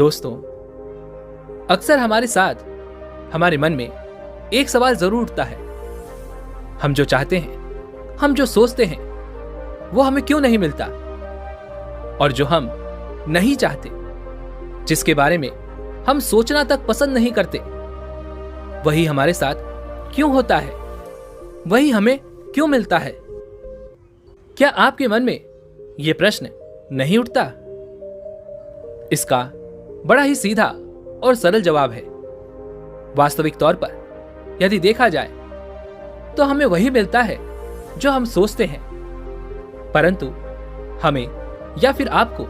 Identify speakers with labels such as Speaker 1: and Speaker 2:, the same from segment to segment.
Speaker 1: दोस्तों, अक्सर हमारे साथ हमारे मन में एक सवाल जरूर उठता है। हम जो चाहते हैं, हम जो सोचते हैं, वो हमें क्यों नहीं मिलता? और जो हम नहीं चाहते, जिसके बारे में हम सोचना तक पसंद नहीं करते, वही हमारे साथ क्यों होता है? वही हमें क्यों मिलता है? क्या आपके मन में यह प्रश्न नहीं उठता? इसका बड़ा ही सीधा और सरल जवाब है। वास्तविक तौर पर यदि देखा जाए तो हमें वही मिलता है जो हम सोचते हैं, परंतु हमें या फिर आपको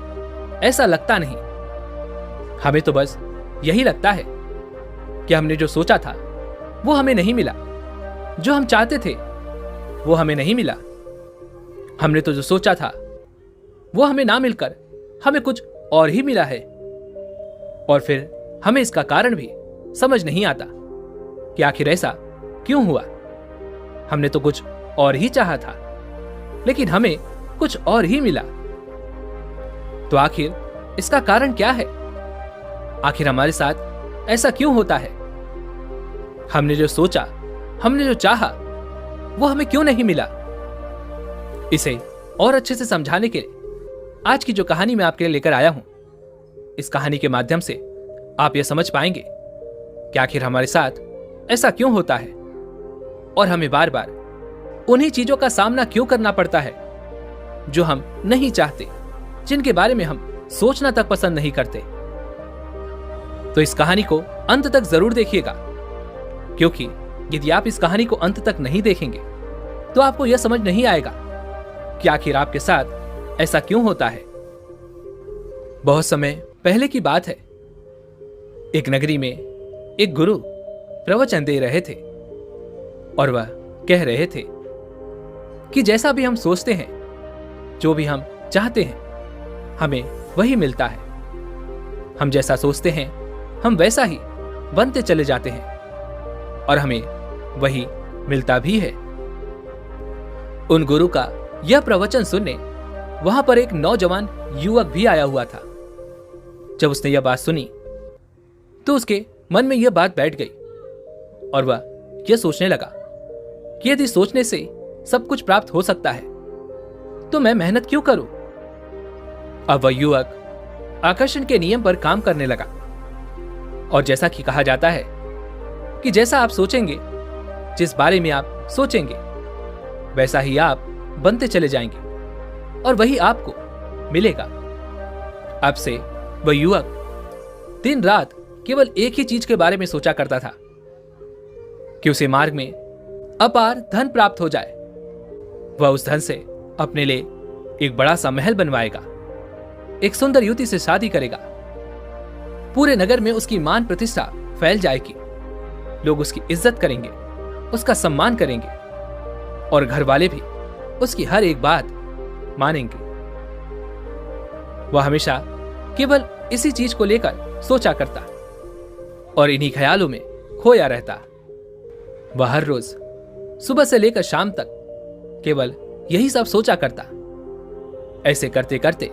Speaker 1: ऐसा लगता नहीं। हमें तो बस यही लगता है कि हमने जो सोचा था वो हमें नहीं मिला, जो हम चाहते थे वो हमें नहीं मिला। हमने तो जो सोचा था वो हमें ना मिलकर हमें कुछ और ही मिला है। और फिर हमें इसका कारण भी समझ नहीं आता कि आखिर ऐसा क्यों हुआ। हमने तो कुछ और ही चाहा था, लेकिन हमें कुछ और ही मिला। तो आखिर इसका कारण क्या है? आखिर हमारे साथ ऐसा क्यों होता है? हमने जो सोचा, हमने जो चाहा, वो हमें क्यों नहीं मिला? इसे और अच्छे से समझाने के लिए आज की जो कहानी मैं आपके लिए लेकर आया हूं, इस कहानी के माध्यम से आप यह समझ पाएंगे कि आखिर हमारे साथ ऐसा क्यों होता है और हमें बार बार उन्हीं चीजों का सामना क्यों करना पड़ता है जो हम नहीं चाहते, जिनके बारे में हम सोचना तक पसंद नहीं करते। तो इस कहानी को अंत तक जरूर देखिएगा, क्योंकि यदि आप इस कहानी को अंत तक नहीं देखेंगे तो आपको यह समझ नहीं आएगा कि आखिर आपके साथ ऐसा क्यों होता है। बहुत समय पहले की बात है। एक नगरी में एक गुरु प्रवचन दे रहे थे और वह कह रहे थे कि जैसा भी हम सोचते हैं, जो भी हम चाहते हैं, हमें वही मिलता है। हम जैसा सोचते हैं हम वैसा ही बनते चले जाते हैं और हमें वही मिलता भी है। उन गुरु का यह प्रवचन सुनने वहां पर एक नौजवान युवक भी आया हुआ था। जब उसने यह बात सुनी तो उसके मन में यह बात बैठ गई और वह यह सोचने लगा कि यदि सोचने से सब कुछ प्राप्त हो सकता है तो मैं मेहनत क्यों करूं? अब वह युवक आकर्षण के नियम पर काम करने लगा और जैसा कि कहा जाता है कि जैसा आप सोचेंगे, जिस बारे में आप सोचेंगे, वैसा ही आप बनते चले जाएंगे और वही आपको मिलेगा। अब से वह युवक दिन रात केवल एक ही चीज के बारे में सोचा करता था कि उसे मार्ग में अपार धन प्राप्त हो जाए। वह उस धन से अपने लिए एक बड़ा सा महल बनवाएगा, एक सुंदर युवती से शादी करेगा। पूरे नगर में उसकी मान प्रतिष्ठा फैल जाएगी, लोग उसकी इज्जत करेंगे, उसका सम्मान करेंगे और घर वाले भी उसकी हर एक बात मानेंगे। वह हमेशा केवल इसी चीज को लेकर सोचा करता और इन्हीं ख्यालों में खोया रहता। वह हर रोज सुबह से लेकर शाम तक केवल यही सब सोचा करता। ऐसे करते करते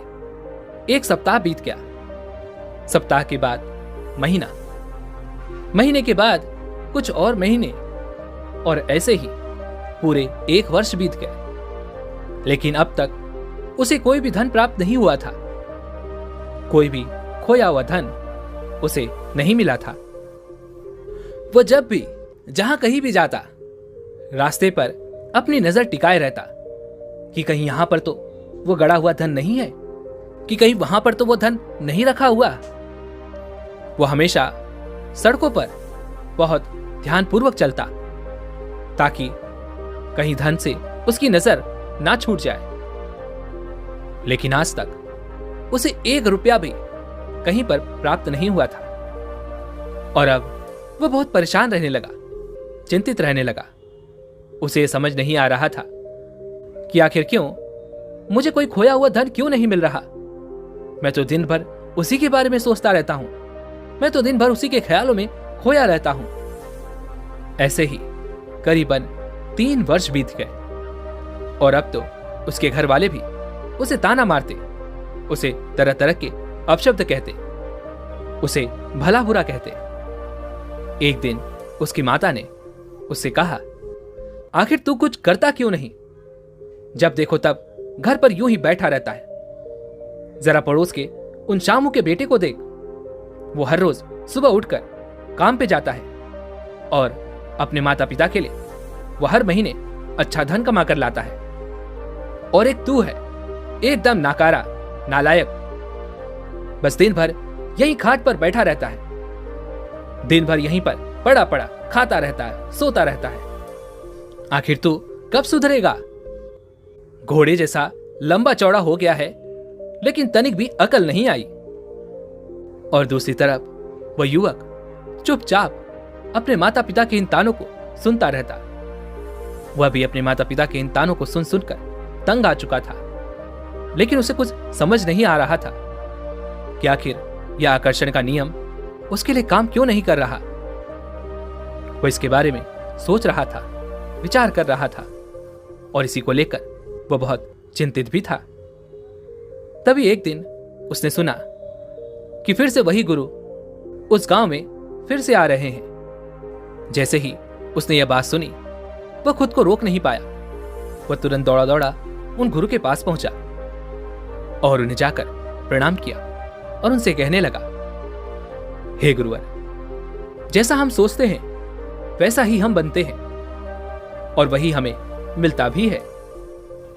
Speaker 1: एक सप्ताह बीत गया, सप्ताह के बाद महीना, महीने के बाद कुछ और महीने, और ऐसे ही पूरे एक वर्ष बीत गए। लेकिन अब तक उसे कोई भी धन प्राप्त नहीं हुआ था। कोई भी खोया हुआ धन उसे नहीं मिला था। वह जब भी जहां कहीं भी जाता, रास्ते पर अपनी नजर टिकाए रहता कि कहीं यहां पर तो वो गड़ा हुआ धन नहीं है, कि कहीं वहां पर तो वो धन नहीं रखा हुआ। वो हमेशा सड़कों पर बहुत ध्यानपूर्वक चलता ताकि कहीं धन से उसकी नजर ना छूट जाए। लेकिन आज तक उसे 1 रुपया भी कहीं पर प्राप्त नहीं हुआ था और अब वह बहुत परेशान रहने लगा, चिंतित रहने लगा। उसे समझ नहीं आ रहा था कि आखिर क्यों मुझे कोई खोया हुआ धन क्यों नहीं मिल रहा। मैं तो दिन भर उसी के बारे में सोचता रहता हूं, मैं तो दिन भर उसी के ख्यालों में खोया रहता हूं। ऐसे ही करीबन 3 वर्ष बीत गए और अब तो उसके घर वाले भी उसे ताना मारते, उसे तरह तरह के अपशब्द कहते। उसे भला बुरा कहते। एक दिन उसकी माता ने उससे कहा, आखिर तू कुछ करता क्यों नहीं? जब देखो तब घर पर यूं ही बैठा रहता है। जरा पड़ोस के उन शामू के बेटे को देख, वो हर रोज सुबह उठकर काम पे जाता है और अपने माता पिता के लिए वो हर महीने अच्छा धन कमा कर लाता है। और एक तू है, एकदम नाकारा, नालायक, बस दिन भर यहीं खाट पर बैठा रहता है, दिन भर यहीं पर पड़ा पड़ा खाता रहता है, सोता रहता है। आखिर तू कब सुधरेगा? घोड़े जैसा लंबा चौड़ा हो गया है, लेकिन तनिक भी अकल नहीं आई। और दूसरी तरफ वह युवक चुपचाप अपने माता पिता के इन तानों को सुनता रहता। वह भी अपने माता पिता के इन तानों को सुन सुनकर तंग आ चुका था, लेकिन उसे कुछ समझ नहीं आ रहा था कि आखिर यह आकर्षण का नियम उसके लिए काम क्यों नहीं कर रहा। वह इसके बारे में सोच रहा था, विचार कर रहा था, और इसी को लेकर वह बहुत चिंतित भी था। तभी एक दिन उसने सुना कि फिर से वही गुरु उस गांव में फिर से आ रहे हैं। जैसे ही उसने यह बात सुनी, वह खुद को रोक नहीं पाया। वह तुरंत दौड़ा दौड़ा उन गुरु के पास पहुंचा और उन्हें जाकर प्रणाम किया और उनसे कहने लगा, हे गुरुवर, जैसा हम सोचते हैं वैसा ही हम बनते हैं और वही हमें मिलता भी है।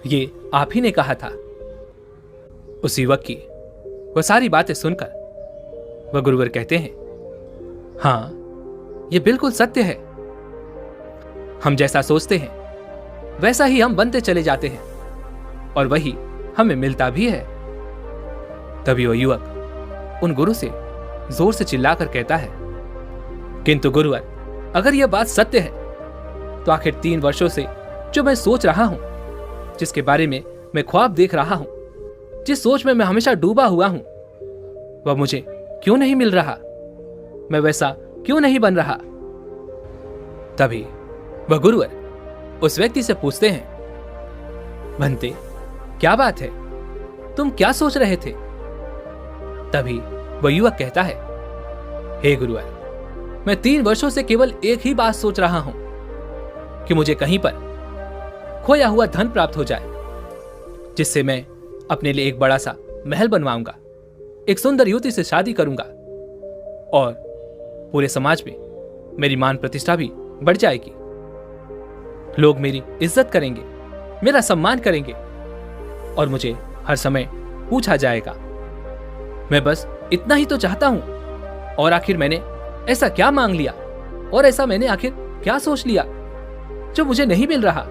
Speaker 1: ये आप ही ने कहा था। उस युवक की वह सारी बातें सुनकर वह गुरुवर कहते हैं, हां, यह बिल्कुल सत्य है। हम जैसा सोचते हैं वैसा ही हम बनते चले जाते हैं और वही हमें मिलता भी है। तभी वह युवक उन गुरु से जोर से चिल्लाकर कहता है, किंतु गुरुवर, अगर यह बात सत्य है तो आखिर 3 वर्षों से जो मैं सोच रहा हूं, जिसके बारे में मैं ख्वाब देख रहा हूं, जिस सोच में मैं हमेशा डूबा हुआ हूं, वह मुझे क्यों नहीं मिल रहा? मैं वैसा क्यों नहीं बन रहा? तभी वह गुरुवर उस व्यक्ति से पूछते हैं, भंते, क्या बात है? तुम क्या सोच रहे थे? तभी वह युवक कहता है, हे गुरुवर, मैं 3 वर्षों से केवल एक ही बात सोच रहा हूं कि मुझे कहीं पर खोया हुआ धन प्राप्त हो जाए, जिससे मैं अपने लिए एक बड़ा सा महल बनवाऊंगा, एक सुंदर युवती से शादी करूंगा और पूरे समाज में मेरी मान प्रतिष्ठा भी बढ़ जाएगी। लोग मेरी इज्जत करेंगे, मेरा सम्मान करेंगे और मुझे हर समय पूछा जाएगा। मैं बस इतना ही तो चाहता हूं, और आखिर मैंने ऐसा क्या मांग लिया और ऐसा मैंने आखिर क्या सोच लिया जो मुझे नहीं मिल रहा?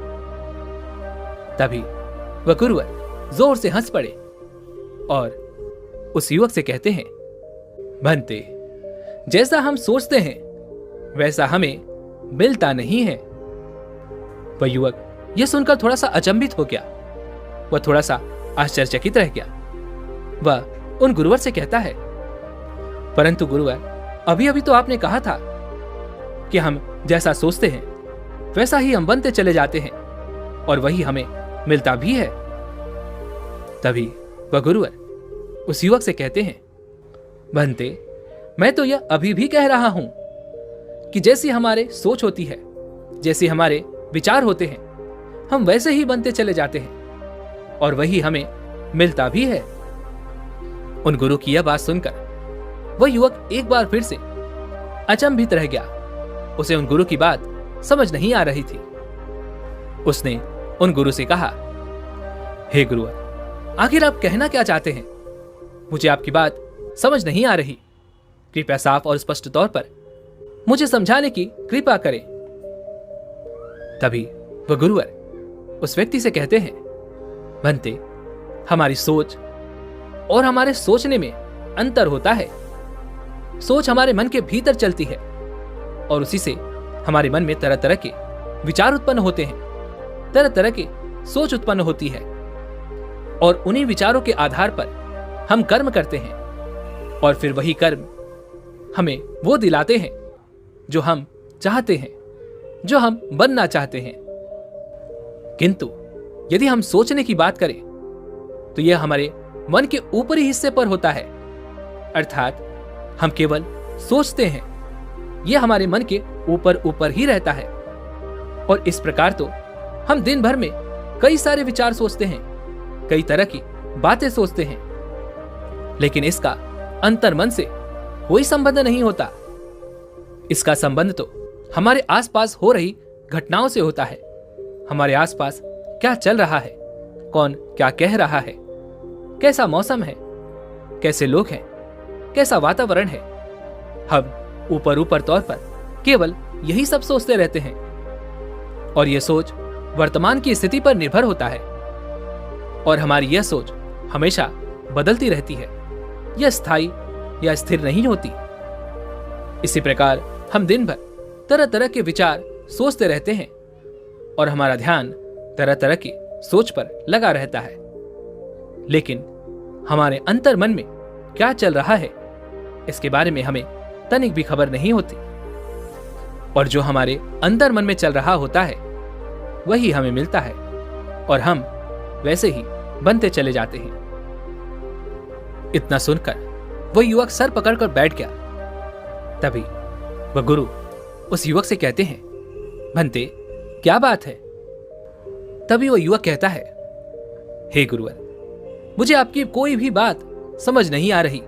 Speaker 1: तभी वह गुरुवर जोर से हंस पड़े और उस युवक से कहते हैं, भंते, जैसा हम सोचते हैं वैसा हमें मिलता नहीं है। वह युवक यह सुनकर थोड़ा सा अचंभित हो गया। वह थोड़ा सा आश्चर्यचकित रह गया। वह उन गुरुवर से कहता है, परंतु गुरुवर, अभी अभी तो आपने कहा था कि हम जैसा सोचते हैं वैसा ही हम बनते चले जाते हैं और वही हमें मिलता भी है। तभी वह गुरुवर उस युवक से कहते हैं, भंते, मैं तो यह अभी भी कह रहा हूं कि जैसी हमारे सोच होती है, जैसे हमारे विचार होते हैं, हम वैसे ही बनते चले जाते हैं और वही हमें मिलता भी है। उन गुरु की यह बात सुनकर वह युवक एक बार फिर से अचंभित रह गया। उसे उन गुरु की बात समझ नहीं आ रही थी। उसने उन गुरु से कहा, हे गुरुवर, आखिर आप कहना क्या चाहते हैं? मुझे आपकी बात समझ नहीं आ रही। कृपया साफ और स्पष्ट तौर पर मुझे समझाने की कृपा करें। तभी वह गुरुवर उस व्यक्ति से कहते हैं, भंते, हमारी सोच और हमारे सोचने में अंतर होता है। सोच हमारे मन के भीतर चलती है और उसी से हमारे मन में तरह तरह के विचार उत्पन्न होते हैं, तरह तरह की सोच उत्पन्न होती है और उन्हीं विचारों के आधार पर हम कर्म करते हैं और फिर वही कर्म हमें वो दिलाते हैं जो हम चाहते हैं, जो हम बनना चाहते हैं। किंतु यदि हम सोचने की बात करें तो यह हमारे मन के ऊपरी हिस्से पर होता है, अर्थात हम केवल सोचते हैं, यह हमारे मन के ऊपर ऊपर ही रहता है। और इस प्रकार तो हम दिन भर में कई सारे विचार सोचते हैं, कई तरह की बातें सोचते हैं, लेकिन इसका अंतर्मन से कोई संबंध नहीं होता। इसका संबंध तो हमारे आसपास हो रही घटनाओं से होता है। हमारे आसपास क्या चल रहा है, कौन क्या कह रहा है, कैसा मौसम है, कैसे लोग हैं, कैसा वातावरण है। हम ऊपर ऊपर तौर पर केवल यही सब सोचते रहते हैं, और यह सोच वर्तमान की स्थिति पर निर्भर होता है। और हमारी यह सोच हमेशा बदलती रहती है, यह स्थायी या स्थिर नहीं होती। इसी प्रकार हम दिन भर तरह तरह के विचार सोचते रहते हैं, और हमारा ध्यान तरह तरह की सोच पर लगा रहता है, लेकिन हमारे अंतर मन में क्या चल रहा है, इसके बारे में हमें तनिक भी खबर नहीं होती। और जो हमारे अंतर मन में चल रहा होता है वही हमें मिलता है, और हम वैसे ही बनते चले जाते हैं। इतना सुनकर वह युवक सर पकड़कर बैठ गया। तभी वह गुरु उस युवक से कहते हैं, भंते क्या बात है? तभी वह युवक कहता है, हे गुरुवर, मुझे आपकी कोई भी बात समझ नहीं आ रही।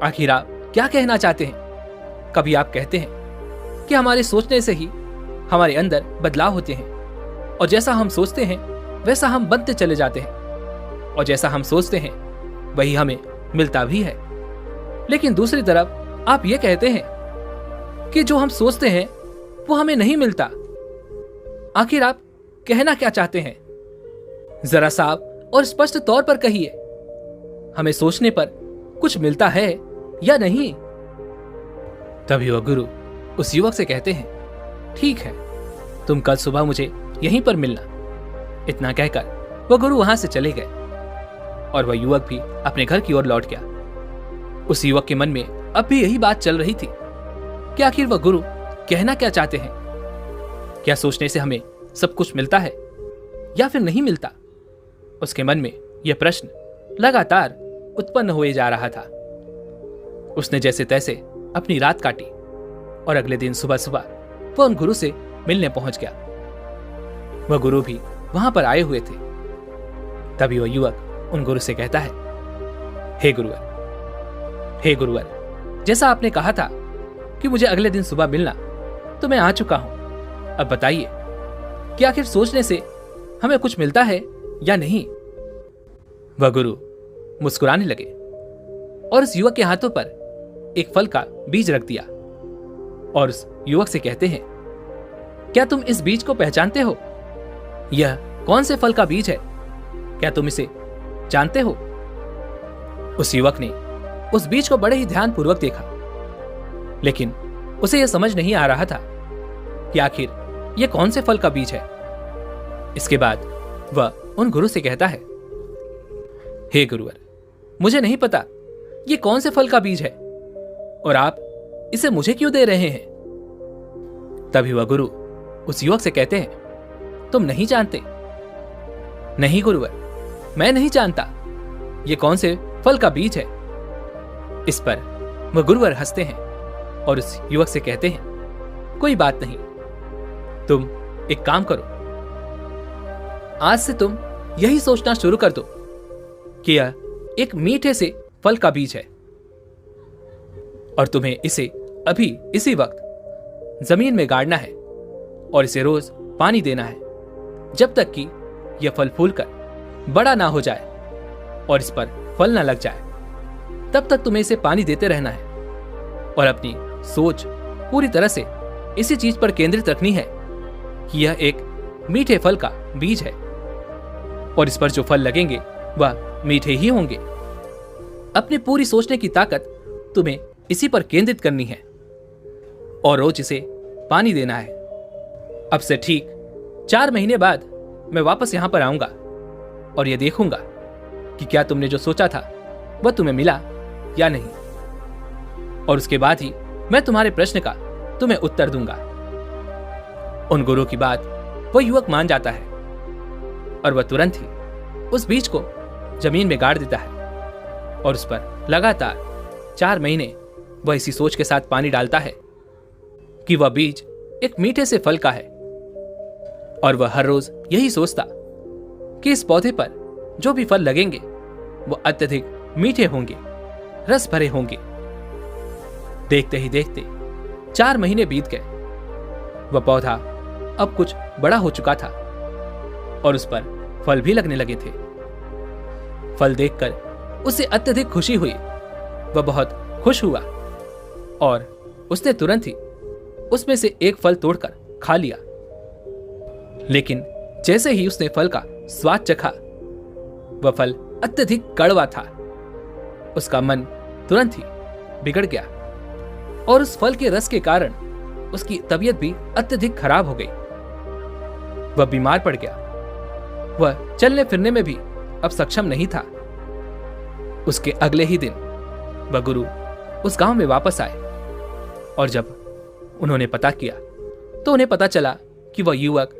Speaker 1: आखिर आप क्या कहना चाहते हैं? कभी आप कहते हैं कि हमारे सोचने से ही हमारे अंदर बदलाव होते हैं, और जैसा हम सोचते हैं वैसा हम बनते चले जाते हैं, और जैसा हम सोचते हैं वही हमें मिलता भी है। लेकिन दूसरी तरफ आप ये कहते हैं कि जो हम सोचते हैं वो हमें नहीं मिलता। आखिर आप कहना क्या चाहते हैं? जरा साफ और स्पष्ट तौर पर कहिए। हमें सोचने पर कुछ मिलता है या नहीं? तभी वह गुरु उस युवक से कहते हैं, ठीक है, तुम कल सुबह मुझे यहीं पर मिलना। इतना कहकर वह गुरु वहां से चले गए, और वह युवक भी अपने घर की ओर लौट गया। उस युवक के मन में अब भी यही बात चल रही थी कि आखिर वह गुरु कहना क्या चाहते हैं। क्या सोचने से हमें सब कुछ मिलता है या फिर नहीं मिलता? उसके मन में यह प्रश्न लगातार उत्पन्न हुए जा रहा था। उसने जैसे तैसे अपनी रात काटी, और अगले दिन सुबह सुबह वह उन गुरु से मिलने पहुंच गया। वह गुरु भी वहां पर आए हुए थे। तभी वह युवक उन गुरु से कहता है, हे गुरुवर, जैसा आपने कहा था कि मुझे अगले दिन सुबह मिलना, तो मैं आ चुका हूं। अब बताइए कि आखिर सोचने से हमें कुछ मिलता है या नहीं? वह गुरु मुस्कुराने लगे और उस युवक के हाथों पर एक फल का बीज रख दिया, और उस युवक से कहते हैं, क्या तुम इस बीज को पहचानते हो? यह कौन से फल का बीज है? क्या तुम इसे जानते हो? उस युवक ने उस बीज को बड़े ही ध्यानपूर्वक देखा, लेकिन उसे यह समझ नहीं आ रहा था कि आखिर यह कौन से फल का बीज है। इसके बाद वह उन गुरु से कहता है, हे गुरुवर, मुझे नहीं पता यह कौन से फल का बीज है, और आप इसे मुझे क्यों दे रहे हैं? तभी वह गुरु उस युवक से कहते हैं, तुम नहीं जानते? नहीं गुरुवर, मैं नहीं जानता यह कौन से फल का बीज है। इस पर वह गुरुवर हंसते हैं और उस युवक से कहते हैं, कोई बात नहीं, तुम एक काम करो, आज से तुम यही सोचना शुरू कर दो कि यह एक मीठे से फल का बीज है, और तुम्हें इसे अभी इसी वक्त जमीन में गाड़ना है, और इसे रोज पानी देना है, जब तक कि यह फल फूलकर बड़ा ना हो जाए और इस पर फल ना लग जाए। तब तक तुम्हें इसे पानी देते रहना है, और अपनी सोच पूरी तरह से इसी चीज पर केंद्रित रखनी है कि यह एक मीठे फल का बीज है, और इस पर जो फल लगेंगे वह मीठे ही होंगे। अपनी पूरी सोचने की ताकत तुम्हें इसी पर केंद्रित करनी है, और रोज इसे पानी देना है। अब से ठीक 4 महीने बाद मैं वापस यहां पर आऊंगा, और यह देखूंगा कि क्या तुमने जो सोचा था वह तुम्हें मिला या नहीं, और उसके बाद ही मैं तुम्हारे प्रश्न का तुम्हें उत्तर दूंगा। उन गुरु की बात वह युवक मान जाता है, और वह तुरंत ही उस बीज को जमीन में गाड़ देता है, और उस पर लगातार 4 महीने वह इसी सोच के साथ पानी डालता है कि वह बीज एक मीठे से फल का है, और वह हर रोज यही सोचता कि इस पौधे पर जो भी फल लगेंगे वो अत्यधिक मीठे होंगे, रस भरे होंगे। देखते ही देखते 4 महीने बीत गए। वह पौधा अब कुछ बड़ा हो चुका था और उस पर फल भी लगने लगे थे। फल देखकर उसे अत्यधिक खुशी हुई। वह बहुत खुश हुआ और उसने तुरंत ही उसमें से एक फल तोड़कर खा लिया। लेकिन जैसे ही उसने फल का स्वाद चखा, वह फल अत्यधिक कड़वा था। उसका मन तुरंत ही बिगड़ गया और उस फल के रस के कारण उसकी तबीयत भी अत्यधिक खराब हो गई। वह बीमार पड़ गया। वह चलने फिरने में भी अब सक्षम नहीं था। उसके अगले ही दिन वह गुरु उस गांव में वापस आए और जब उन्होंने पता किया तो उन्हें पता चला कि वह युवक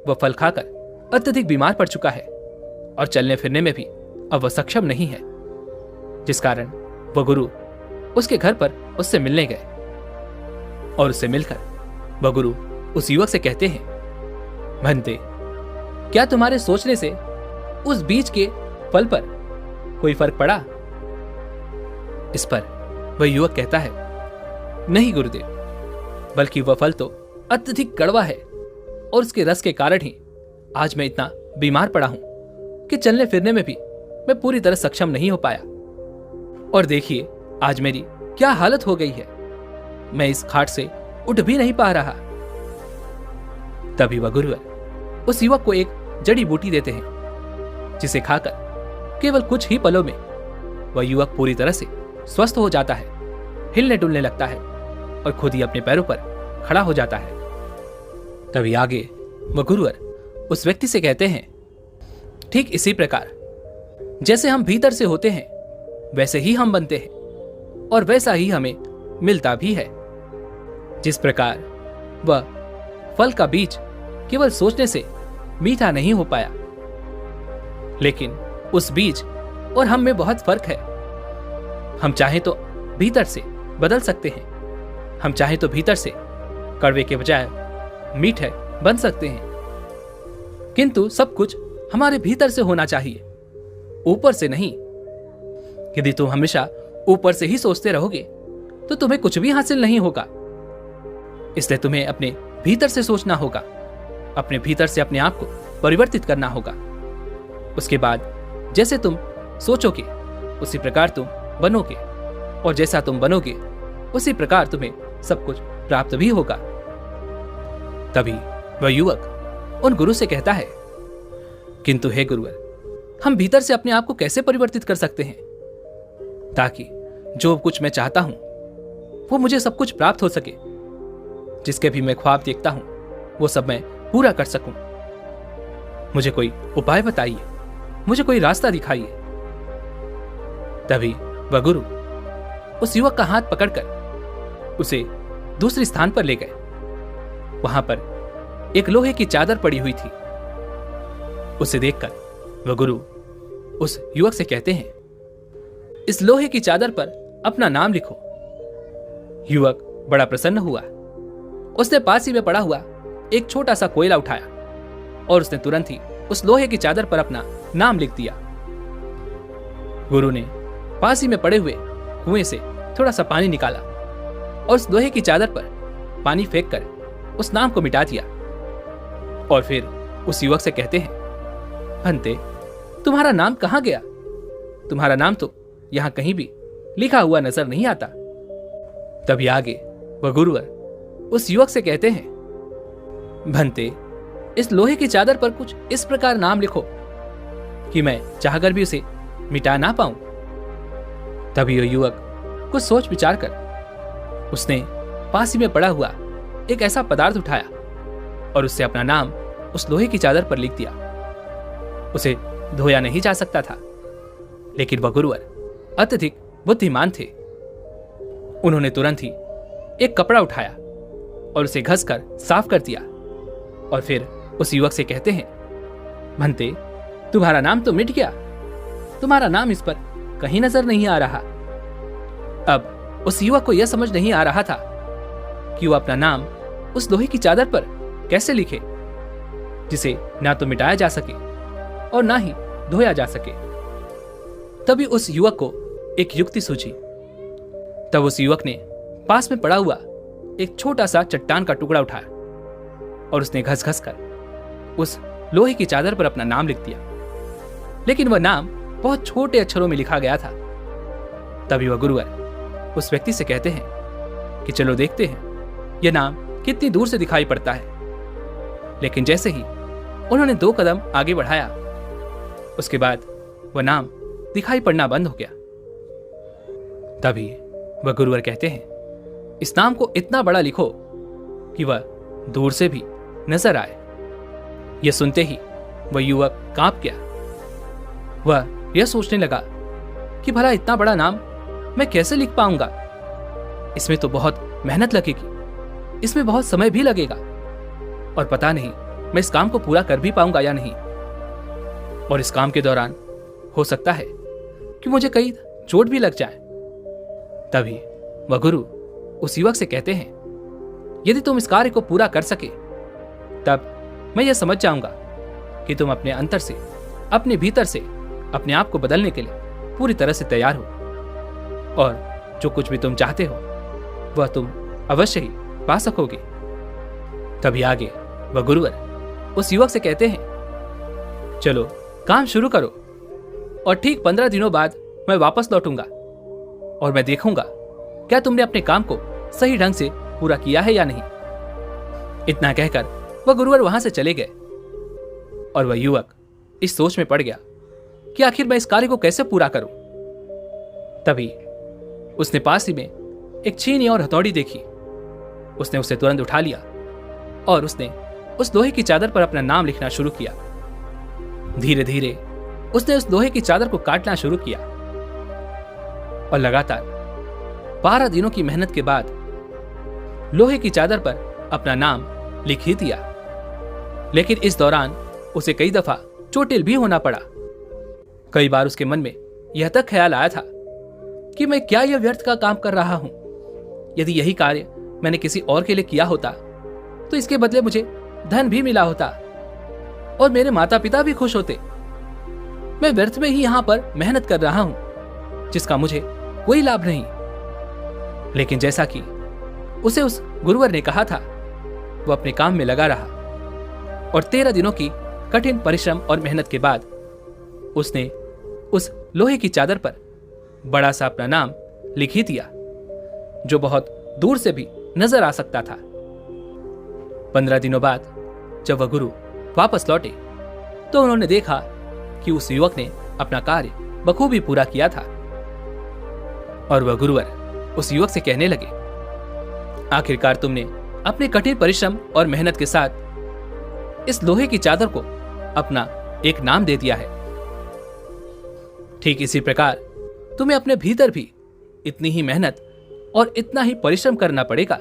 Speaker 1: वह फल खाकर अत्यधिक बीमार पड़ चुका है और चलने फिरने में भी अब वह सक्षम नहीं है, जिस कारण वह गुरु उसके घर पर उससे मिलने गए। और उससे मिलकर वह गुरु उस युवक से कहते हैं, भंते, क्या तुम्हारे सोचने से उस बीज के फल पर कोई फर्क पड़ा? इस पर वह युवक कहता है, नहीं गुरुदेव, बल्कि वह फल तो अत्यधिक कड़वा है और उसके रस के कारण ही आज मैं इतना बीमार पड़ा हूं कि चलने फिरने में भी मैं पूरी तरह सक्षम नहीं हो पाया। और देखिए आज मेरी क्या हालत हो गई है, मैं इस खाट से उठ भी नहीं पा रहा। तभी वह गुरुवर उस युवक को एक जड़ी बूटी देते हैं, जिसे खाकर केवल कुछ ही पलों में वह युवक पूरी तरह से स्वस्थ हो जाता है, हिलने डुलने लगता है और खुद ही अपने पैरों पर खड़ा हो जाता है। तभी आगे वह गुरुवर उस व्यक्ति से कहते हैं, ठीक इसी प्रकार जैसे हम भीतर से होते हैं वैसे ही हम बनते हैं और वैसा ही हमें मिलता भी है। जिस प्रकार वह फल का बीज केवल सोचने से मीठा नहीं हो पाया, लेकिन उस बीज और हम में बहुत फर्क है। हम चाहें तो भीतर से बदल सकते हैं। हम चाहें तो भीतर से कड़वे के बजाय मीठे बन सकते हैं, किंतु सब कुछ हमारे भीतर से होना चाहिए, ऊपर से नहीं। यदि तुम हमेशा ऊपर से ही सोचते रहोगे तो तुम्हें कुछ भी हासिल नहीं होगा। इसलिए तुम्हें अपने भीतर से सोचना होगा, अपने भीतर से अपने आप को परिवर्तित करना होगा। उसके बाद जैसे तुम सोचोगे उसी प्रकार तुम बनोगे, और जैसा तुम बनोगे उसी प्रकार तुम्हें सब कुछ प्राप्त भी होगा। तभी वह युवक उन गुरु से कहता है, किंतु हे गुरुवर, हम भीतर से अपने आप को कैसे परिवर्तित कर सकते हैं ताकि जो कुछ मैं चाहता हूं वो मुझे सब कुछ प्राप्त हो सके, जिसके भी मैं ख्वाब देखता हूं वो सब मैं पूरा कर सकूं। मुझे कोई उपाय बताइए, मुझे कोई रास्ता दिखाइए। तभी वह गुरु उस युवक का हाथ पकड़कर उसे दूसरे स्थान पर ले गए। वहां पर एक लोहे की चादर पड़ी हुई थी। उसे देखकर वह गुरु उस युवक से कहते हैं, इस लोहे की चादर पर अपना नाम लिखो। युवक बड़ा प्रसन्न हुआ। उसने पास ही में पड़ा हुआ एक छोटा सा कोयला उठाया और उसने तुरंत ही उस लोहे की चादर पर अपना नाम लिख दिया। गुरु ने पास ही में पड़े हुए कुएं से थोड़ा सा पानी निकाला और उस लोहे की चादर पर पानी फेंक कर उस नाम को मिटा दिया। और फिर उस युवक से कहते हैं, भंते, तुम्हारा नाम कहां गया? तुम्हारा नाम तो यहां कहीं भी लिखा हुआ नजर नहीं आता। तभी आगे वह गुरुवर उस युवक से कहते हैं, भंते, इस लोहे की चादर पर कुछ इस प्रकार नाम लिखो कि मैं चाहकर भी उसे मिटा ना पाऊं। तभी वह युवक कुछ सोच विचार कर उसने पास ही में पड़ा हुआ एक ऐसा पदार्थ उठाया और उससे अपना नाम उस लोहे की चादर पर लिख दिया। उसे धोया नहीं जा सकता था, लेकिन वह गुरुवर अत्यधिक बुद्धिमान थे। उन्होंने तुरंत ही एक कपड़ा उठाया और उसे घसकर साफ कर दिया और फिर उस युवक से कहते हैं, भंते, तुम्हारा नाम तो मिट गया। तुम्हारा नाम इस पर कहीं नजर नहीं आ रहा। अब उस युवक को यह समझ नहीं आ रहा था कि वो अपना नाम उस लोहे की चादर पर कैसे लिखे जिसे ना तो मिटाया जा सके और ना ही धोया जा सके। तभी उस युवक को एक युक्ति सूझी। तब उस युवक ने पास में पड़ा हुआ एक छोटा सा चट्टान का टुकड़ा उठाया और उसने घस घस कर उस लोहे की चादर पर अपना नाम लिख दिया। लेकिन वह नाम बहुत छोटे अक्षरों में लिखा गया था। तभी वह गुरुवर उस व्यक्ति से कहते हैं कि चलो देखते हैं यह नाम कितनी दूर से दिखाई पड़ता है। लेकिन जैसे ही उन्होंने 2 कदम आगे बढ़ाया, उसके बाद वह नाम दिखाई पड़ना बंद हो गया। तभी वह गुरुवर कहते हैं, इस नाम को इतना बड़ा लिखो कि वह दूर से भी नजर आए। यह सुनते ही वह युवक कांप गया। वह यह सोचने लगा कि भला इतना बड़ा नाम मैं कैसे लिख पाऊंगा। इसमें तो बहुत मेहनत लगेगी, इसमें बहुत समय भी लगेगा और पता नहीं मैं इस काम को पूरा कर भी पाऊंगा या नहीं। और इस काम के दौरान हो सकता है कि मुझे कहीं चोट भी लग जाए। तभी वह गुरु उस युवक से कहते हैं, यदि तुम इस कार्य को पूरा कर सके तब मैं यह समझ जाऊंगा कि तुम अपने अंतर से, अपने भीतर से अपने आप को बदलने के लिए पूरी तरह से तैयार हो और जो कुछ भी तुम चाहते हो वह तुम अवश्य ही पा सकोगे। तभी आगे वह गुरुवर उस युवक से कहते हैं, चलो काम शुरू करो और ठीक 15 दिनों बाद मैं वापस लौटूंगा और मैं देखूंगा क्या तुमने अपने काम को सही ढंग से पूरा किया है या नहीं। इतना कहकर वह गुरुवर वहां से चले गए और वह युवक इस सोच में पड़ गया कि आखिर मैं इस कार्य को कैसे पूरा करूं। तभी उसने पास ही में एक छीनी और हथौड़ी देखी। उसने उसे तुरंत उठा लिया और उसने उस लोहे की चादर पर अपना नाम लिखना शुरू किया। धीरे धीरे उसने उस लोहे की चादर को काटना शुरू किया और लगातार 12 दिनों की मेहनत के बाद लोहे की चादर पर अपना नाम लिख ही दिया। लेकिन इस दौरान उसे कई दफा चोटिल भी होना पड़ा। कई बार उसके मन में यह तक ख्याल आया था कि मैं क्या यह व्यर्थ का काम कर रहा हूं। यदि यही कार्य मैंने किसी और के लिए किया होता तो इसके बदले मुझे धन भी मिला होता और मेरे माता पिता भी खुश होते। मैं व्यर्थ में ही यहां पर मेहनत कर रहा हूं जिसका मुझे कोई लाभ नहीं। लेकिन जैसा कि उसे उस गुरुवर ने कहा था, वो अपने काम में लगा रहा और 13 दिनों की कठिन परिश्रम और मेहनत के बाद उसने उस लोहे की चादर पर बड़ा सा अपना नाम लिख ही दिया, जो बहुत दूर से भी नजर आ सकता था। 15 दिनों बाद जब वह गुरु वापस लौटे तो उन्होंने देखा कि उस युवक ने अपना कार्य बखूबी पूरा किया था। और वह गुरुवर उस युवक से कहने लगे, आखिरकार तुमने अपने कठिन परिश्रम और मेहनत के साथ इस लोहे की चादर को अपना एक नाम दे दिया है। ठीक इसी प्रकार तुम्हें अपने भीतर भी इतनी ही मेहनत और इतना ही परिश्रम करना पड़ेगा,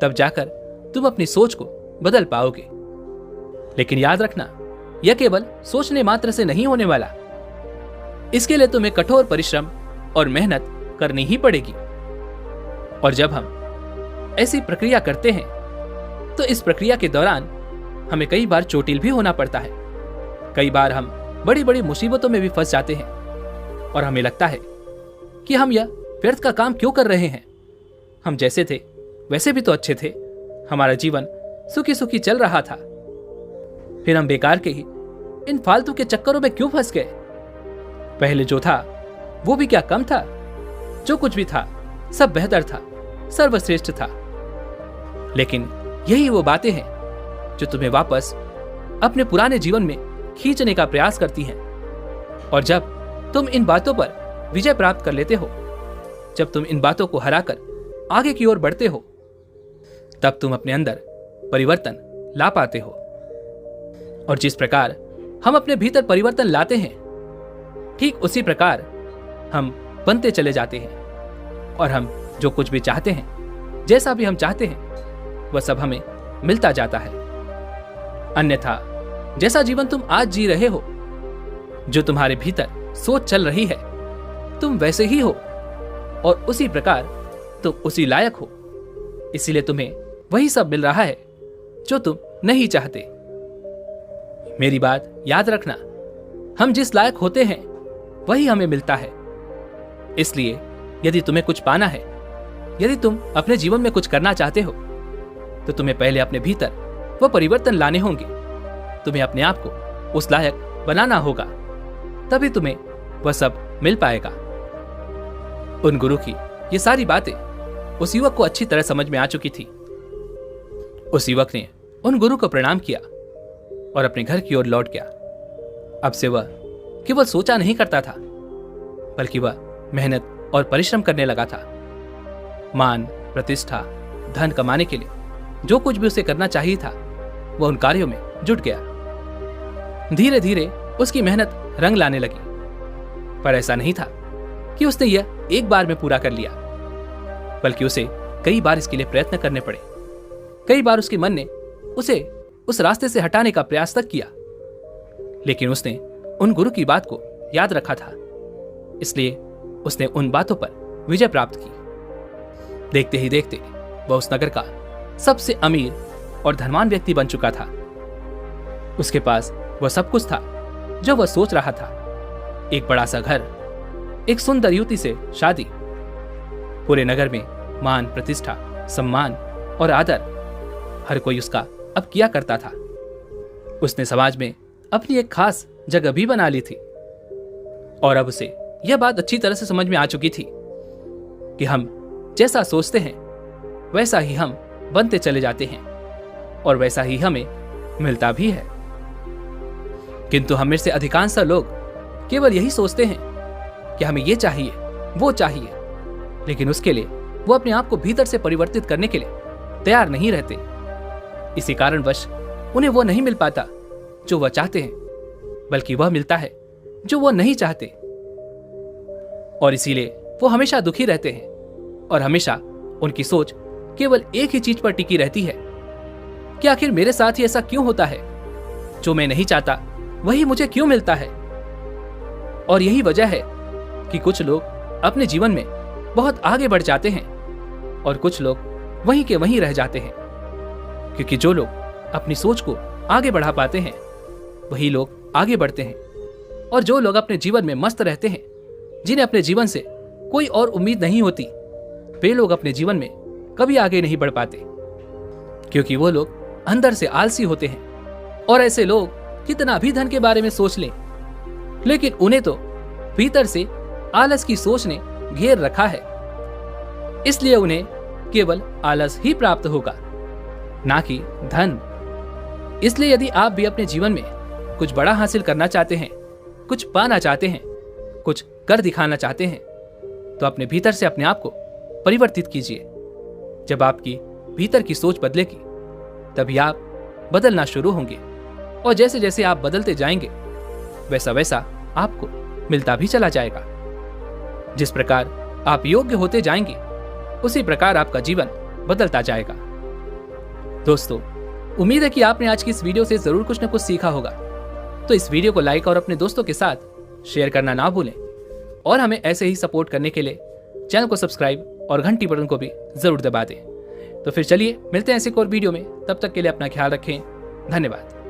Speaker 1: तब जाकर तुम अपनी सोच को बदल पाओगे। लेकिन याद रखना, यह केवल सोचने मात्र से नहीं होने वाला। इसके लिए तुम्हें कठोर परिश्रम और मेहनत करनी ही पड़ेगी। और जब हम ऐसी प्रक्रिया करते हैं तो इस प्रक्रिया के दौरान हमें कई बार चोटिल भी होना पड़ता है। कई बार हम बड़ी बड़ी मुसीबतों में भी फंस जाते हैं और हमें लगता है कि हम यह व्यर्थ का काम क्यों कर रहे हैं। हम जैसे थे वैसे भी तो अच्छे थे, हमारा जीवन सुखी सुखी चल रहा था। फिर हम बेकार के ही इन फालतू के चक्करों में क्यों फंस गए। पहले जो था वो भी क्या कम था, जो कुछ भी था सब बेहतर था, सर्वश्रेष्ठ था। लेकिन यही वो बातें हैं जो तुम्हें वापस अपने पुराने जीवन में खींचने का प्रयास करती हैं। और जब तुम इन बातों पर विजय प्राप्त कर लेते हो, जब तुम इन बातों को हराकर आगे की ओर बढ़ते हो, तब तुम अपने अंदर परिवर्तन ला पाते हो। और जिस प्रकार हम अपने भीतर परिवर्तन लाते हैं, ठीक उसी प्रकार हम बनते चले जाते हैं और हम जो कुछ भी चाहते हैं, जैसा भी हम चाहते हैं, वह सब हमें मिलता जाता है। अन्यथा जैसा जीवन तुम आज जी रहे हो, जो तुम्हारे भीतर सोच चल रही है, तुम वैसे ही हो। और उसी प्रकार तुम उसी लायक हो, इसीलिए तुम्हें वही सब मिल रहा है जो तुम नहीं चाहते। मेरी बात याद रखना, हम जिस लायक होते हैं वही हमें मिलता है। इसलिए यदि तुम्हें कुछ पाना है, यदि तुम अपने जीवन में कुछ करना चाहते हो, तो तुम्हें पहले अपने भीतर वो परिवर्तन लाने होंगे। तुम्हें अपने आप को उस लायक बनाना होगा, तभी तुम्हें वह सब मिल पाएगा। उन गुरु की ये सारी बातें उस युवक को अच्छी तरह समझ में आ चुकी थी। उस युवक ने उन गुरु को प्रणाम किया और अपने घर की ओर लौट गया। अब से वह केवल सोचा नहीं करता था, बल्कि वह मेहनत और परिश्रम करने लगा था। मान, प्रतिष्ठा, धन कमाने के लिए जो कुछ भी उसे करना चाहिए था, वह उन कार्यों में जुट गया। धीरे धीरे उसकी मेहनत रंग लाने लगी, पर ऐसा नहीं था कि उसने यह एक बार में पूरा कर लिया, बल्कि उसे कई बार इसके लिए प्रयत्न करने पड़े। कई बार उसके मन ने उसे उस रास्ते से हटाने का प्रयास तक किया, लेकिन उसने उन गुरु की बात को याद रखा था, इसलिए उसने उन बातों पर विजय प्राप्त की। देखते ही देखते वह उस नगर का सबसे अमीर और धनवान व्यक्ति बन चुका था। उसके पास वह सब कुछ था जो वह सोच रहा था। एक बड़ा सा घर, एक सुंदर युवती से शादी, पूरे नगर में मान, प्रतिष्ठा, सम्मान और आदर हर कोई उसका अब किया करता था। उसने समाज में अपनी एक खास जगह भी बना ली थी, और अब उसे यह बात अच्छी तरह से समझ में आ चुकी थी कि हम जैसा सोचते हैं वैसा ही हम बनते चले जाते हैं, और वैसा ही हमें मिलता भी है। किंतु हम में से अधिकांश लोग केवल यही सोचते हैं कि हमें ये चाहिए, वो चाहिए, लेकिन उसके लिए वो अपने आप को भीतर से परिवर्तित करने के लिए तैयार नहीं रहते। इसी कारणवश उन्हें वो नहीं मिल पाता जो वह चाहते हैं, बल्कि वह मिलता है जो वो नहीं चाहते, और इसीलिए वो हमेशा दुखी रहते हैं, और हमेशा उनकी सोच केवल एक ही चीज पर टिकी रहती है कि आखिर मेरे साथ ही ऐसा क्यों होता है, जो मैं नहीं चाहता वही मुझे क्यों मिलता है। और यही वजह है कि कुछ लोग अपने जीवन में बहुत आगे बढ़ जाते हैं और कुछ लोग वहीं के वहीं रह जाते हैं, क्योंकि जो लोग अपनी सोच को आगे बढ़ा पाते हैं वही लोग आगे बढ़ते हैं, और जो लोग अपने जीवन में मस्त रहते हैं, जिन्हें अपने जीवन से कोई और उम्मीद नहीं होती, वे लोग अपने जीवन में कभी आगे नहीं बढ़ पाते, क्योंकि वो लोग अंदर से आलसी होते हैं। और ऐसे लोग कितना भी धन के बारे में सोच लें, लेकिन उन्हें तो भीतर से आलस की सोच ने घेर रखा है, इसलिए उन्हें केवल आलस ही प्राप्त होगा, ना कि धन। इसलिए यदि आप भी अपने जीवन में कुछ बड़ा हासिल करना चाहते हैं, कुछ पाना चाहते हैं, कुछ कर दिखाना चाहते हैं, तो अपने भीतर से अपने आप को परिवर्तित कीजिए। जब आपकी भीतर की सोच बदलेगी, तभी आप बदलना शुरू होंगे, और जैसे जैसे आप बदलते जाएंगे, वैसा वैसा आपको मिलता भी चला जाएगा। जिस प्रकार आप योग्य होते जाएंगे, उसी प्रकार आपका जीवन बदलता जाएगा। दोस्तों, उम्मीद है कि आपने आज की इस वीडियो से जरूर कुछ न कुछ सीखा होगा। तो इस वीडियो को लाइक और अपने दोस्तों के साथ शेयर करना ना भूलें, और हमें ऐसे ही सपोर्ट करने के लिए चैनल को सब्सक्राइब और घंटी बटन को भी जरूर दबा दें। तो फिर चलिए मिलते हैं ऐसे एक और वीडियो में, तब तक के लिए अपना ख्याल रखें। धन्यवाद।